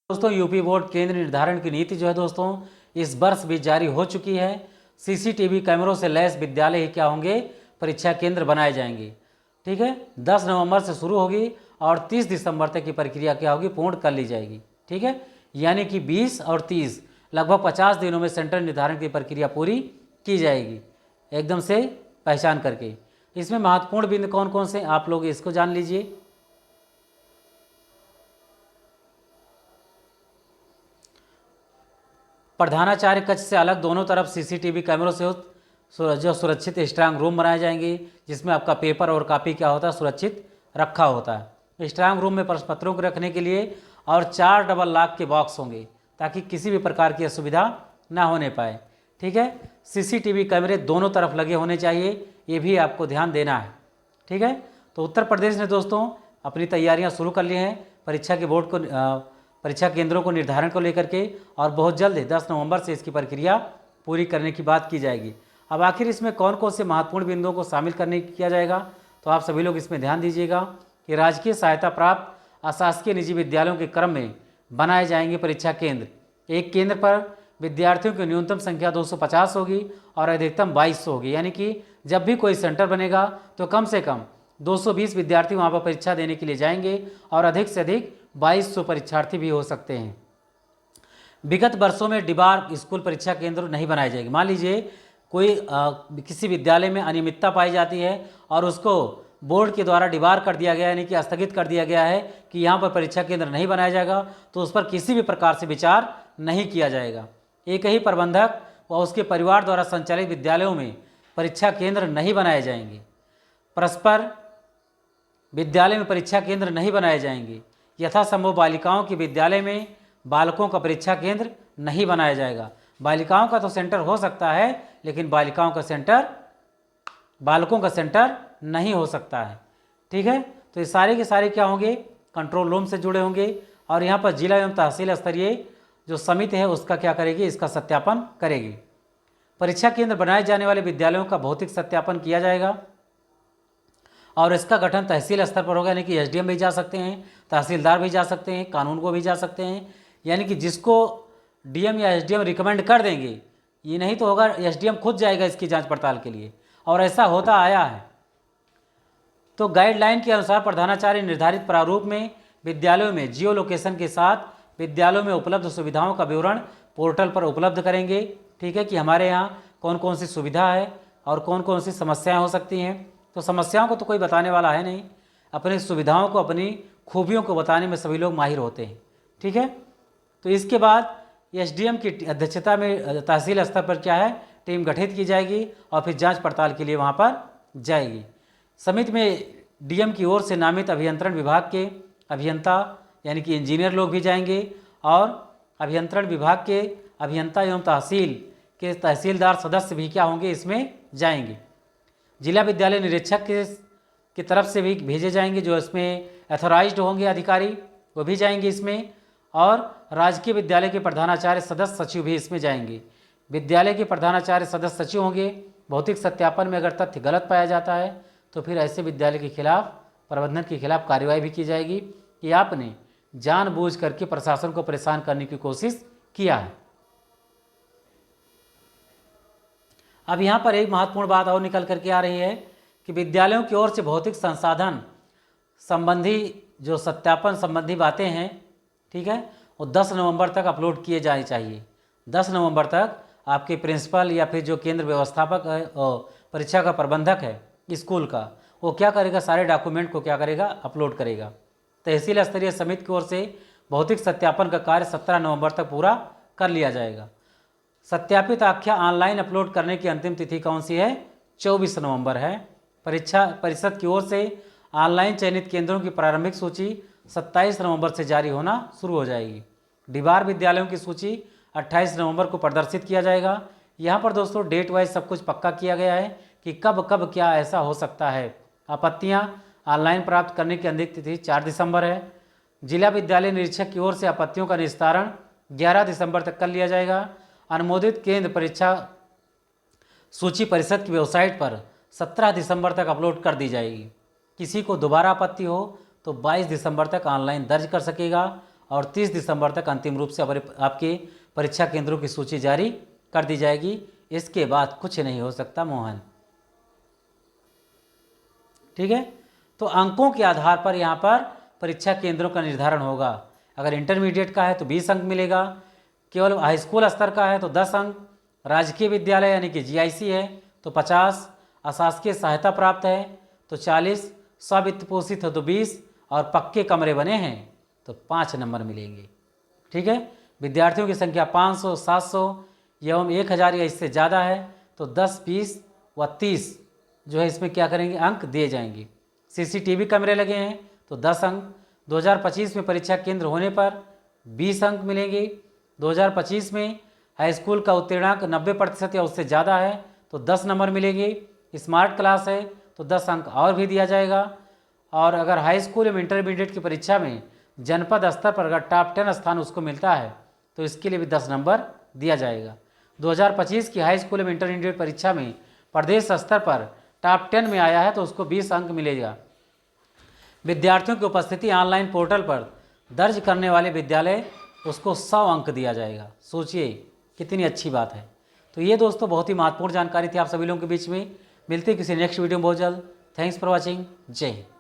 दोस्तों UP board केंद्र निर्धारण की नीति जो है दोस्तों इस वर्ष भी जारी हो चुकी है। सीसीटीवी कैमरों से लैस विद्यालय ही क्या होंगे, परीक्षा केंद्र बनाए जाएंगे। ठीक है, 10 नवंबर से शुरू होगी और 30 दिसंबर तक की प्रक्रिया क्या होगी, पूर्ण कर ली जाएगी। ठीक है, यानी कि 20 और 30 लगभग 50 दिनों में सेंटर निर्धारण की प्रक्रिया पूरी की जाएगी, एकदम से पहचान करके। इसमें महत्वपूर्ण बिंदु कौन कौन से आप लोग इसको जान लीजिए। प्रधानाचार्य कक्ष से अलग दोनों तरफ सीसीटीवी कैमरों से जो सुरक्षित स्ट्रांग रूम बनाए जाएंगे, जिसमें आपका पेपर और कॉपी क्या होता है, सुरक्षित रखा होता है। स्ट्रांग रूम में प्रश्न पत्रों को रखने के लिए और 4 डबल लॉक के बॉक्स होंगे ताकि किसी भी प्रकार की असुविधा ना होने पाए। ठीक है, सीसीटीवी कैमरे दोनों तरफ लगे होने चाहिए, ये भी आपको ध्यान देना है। ठीक है, तो उत्तर प्रदेश ने दोस्तों अपनी तैयारियां शुरू कर ली हैं परीक्षा के बोर्ड को परीक्षा केंद्रों को निर्धारण को लेकर के, और बहुत जल्द 10 नवंबर से इसकी प्रक्रिया पूरी करने की बात की जाएगी। अब आखिर इसमें कौन कौन से महत्वपूर्ण बिंदुओं को शामिल करने किया जाएगा, तो आप सभी लोग इसमें ध्यान दीजिएगा कि राजकीय सहायता प्राप्त अशासकीय निजी विद्यालयों के क्रम में बनाए जाएंगे परीक्षा केंद्र। एक केंद्र पर विद्यार्थियों की न्यूनतम संख्या 250 होगी और अधिकतम 2200 होगी, यानी कि जब भी कोई सेंटर बनेगा तो कम से कम 220 विद्यार्थी वहाँ पर परीक्षा देने के लिए जाएंगे और अधिक से अधिक 2200 परीक्षार्थी भी हो सकते हैं। विगत वर्षों में डिबार स्कूल परीक्षा केंद्र नहीं बनाए जाएंगे। मान लीजिए कोई किसी विद्यालय में अनियमितता पाई जाती है और उसको बोर्ड के द्वारा डिबार कर दिया गया, यानी कि स्थगित कर दिया गया है कि यहाँ पर परीक्षा केंद्र नहीं बनाया जाएगा, तो उस पर किसी भी प्रकार से विचार नहीं किया जाएगा। एक ही प्रबंधक व उसके परिवार द्वारा संचालित विद्यालयों में परीक्षा केंद्र नहीं बनाए जाएंगे। परस्पर विद्यालय में परीक्षा केंद्र नहीं बनाए जाएंगे। यथासंभव बालिकाओं के विद्यालय में बालकों का परीक्षा केंद्र नहीं बनाया जाएगा। बालिकाओं का तो सेंटर हो सकता है, लेकिन बालिकाओं का सेंटर बालकों का सेंटर नहीं हो सकता है। ठीक है, तो ये सारे के सारे क्या होंगे, कंट्रोल रूम से जुड़े होंगे और यहाँ पर जिला एवं तहसील स्तरीय जो समिति है उसका क्या करेगी, इसका सत्यापन करेगी। परीक्षा केंद्र बनाए जाने वाले विद्यालयों का भौतिक सत्यापन किया जाएगा और इसका गठन तहसील स्तर पर होगा, यानी कि एसडीएम भी जा सकते हैं, तहसीलदार भी जा सकते हैं, कानून को भी जा सकते हैं, यानी कि जिसको डीएम या एसडीएम रिकमेंड कर देंगे, ये नहीं तो होगा एसडीएम खुद जाएगा इसकी जांच पड़ताल के लिए, और ऐसा होता आया है। तो गाइडलाइन के अनुसार प्रधानाचार्य निर्धारित प्रारूप में विद्यालयों में जियो लोकेशन के साथ विद्यालयों में उपलब्ध सुविधाओं का विवरण पोर्टल पर उपलब्ध करेंगे। ठीक है, कि हमारे यहाँ कौन कौन सी सुविधा है और कौन कौन सी समस्याएं हो सकती हैं। तो समस्याओं को तो कोई बताने वाला है नहीं, अपनी सुविधाओं को, अपनी खूबियों को बताने में सभी लोग माहिर होते हैं। ठीक है, तो इसके बाद एसडीएम की अध्यक्षता में तहसील स्तर पर क्या है, टीम गठित की जाएगी और फिर जांच पड़ताल के लिए वहाँ पर जाएगी। समिति में डीएम की ओर से नामित अभियंत्रण विभाग के अभियंता यानी कि इंजीनियर लोग भी जाएंगे और अभियंत्रण विभाग के अभियंता एवं तहसील के तहसीलदार सदस्य भी क्या होंगे, इसमें जाएंगे। जिला विद्यालय निरीक्षक की तरफ से भी भेजे जाएंगे, जो इसमें अथोराइज्ड होंगे अधिकारी, वो भी जाएंगे इसमें, और राजकीय विद्यालय के प्रधानाचार्य सदस्य सचिव भी इसमें जाएंगे। विद्यालय के प्रधानाचार्य सदस्य सचिव होंगे। भौतिक सत्यापन में अगर तथ्य गलत पाया जाता है तो फिर ऐसे विद्यालय के खिलाफ, प्रबंधन के खिलाफ कार्रवाई भी की जाएगी कि आपने जानबूझ करके प्रशासन को परेशान करने की कोशिश किया है। अब यहाँ पर एक महत्वपूर्ण बात और निकल करके आ रही है कि विद्यालयों की ओर से भौतिक संसाधन संबंधी जो सत्यापन संबंधी बातें हैं, ठीक है, वो 10 नवंबर तक अपलोड किए जाने चाहिए। 10 नवंबर तक आपके प्रिंसिपल या फिर जो केंद्र व्यवस्थापक है और परीक्षा का प्रबंधक है स्कूल का, वो क्या करेगा, सारे डॉक्यूमेंट को क्या करेगा, अपलोड करेगा। तहसील स्तरीय समिति की ओर से भौतिक सत्यापन का कार्य 17 नवंबर तक पूरा कर लिया जाएगा। सत्यापित आख्या ऑनलाइन अपलोड करने की अंतिम तिथि कौन सी है, 24 नवंबर है। परीक्षा परिषद की ओर से ऑनलाइन चयनित केंद्रों की प्रारंभिक सूची 27 नवंबर से जारी होना शुरू हो जाएगी। डिबार विद्यालयों की सूची 28 नवंबर को प्रदर्शित किया जाएगा। यहाँ पर दोस्तों डेट वाइज सब कुछ पक्का किया गया है कि कब कब क्या ऐसा हो सकता है। आपत्तियाँ ऑनलाइन प्राप्त करने की अंतिम तिथि 4 दिसंबर है। जिला विद्यालय निरीक्षक की ओर से आपत्तियों का निस्तारण 11 दिसंबर तक कर लिया जाएगा। अनुमोदित केंद्र परीक्षा सूची परिषद की वेबसाइट पर 17 दिसंबर तक अपलोड कर दी जाएगी। किसी को दोबारा आपत्ति हो तो 22 दिसंबर तक ऑनलाइन दर्ज कर सकेगा और 30 दिसंबर तक अंतिम रूप से आपकी परीक्षा केंद्रों की सूची जारी कर दी जाएगी। इसके बाद कुछ नहीं हो सकता मोहन। ठीक है, तो अंकों के आधार पर यहाँ पर परीक्षा केंद्रों का निर्धारण होगा। अगर इंटरमीडिएट का है तो 20 अंक मिलेगा, केवल हाई स्कूल स्तर का है तो 10 अंक, राजकीय विद्यालय यानी कि जीआईसी है तो 50, अशासकीय सहायता प्राप्त है तो 40, स्वित्त पोषित है तो 20 और पक्के कमरे बने हैं तो 5 नंबर मिलेंगे। ठीक है, विद्यार्थियों की संख्या 500, 700 एवं 1000 या इससे ज़्यादा है तो 10, 20 व 30 जो है इसमें क्या करेंगे, अंक दिए जाएंगे। सीसीटीवी कैमरे लगे हैं तो 10 अंक। 2025 में परीक्षा केंद्र होने पर 20 अंक मिलेंगे। 2025 में हाई स्कूल का उत्तीर्णांक 90% या उससे ज़्यादा है तो 10 नंबर मिलेंगे। स्मार्ट क्लास है तो 10 अंक और भी दिया जाएगा। और अगर हाई स्कूल एवं इंटरमीडिएट की परीक्षा में जनपद स्तर पर अगर टॉप 10 स्थान उसको मिलता है तो इसके लिए भी 10 नंबर दिया जाएगा। 2025 की हाई स्कूल एवं इंटरमीडिएट परीक्षा में प्रदेश स्तर पर टॉप 10 में आया है तो उसको 20 अंक मिलेगा। विद्यार्थियों की उपस्थिति ऑनलाइन पोर्टल पर दर्ज करने वाले विद्यालय उसको 100 अंक दिया जाएगा। सोचिए कितनी अच्छी बात है। तो ये दोस्तों बहुत ही महत्वपूर्ण जानकारी थी आप सभी लोगों के बीच में। मिलते हैं किसी नेक्स्ट वीडियो में बहुत जल्द। Thanks for watching. जय हिंद।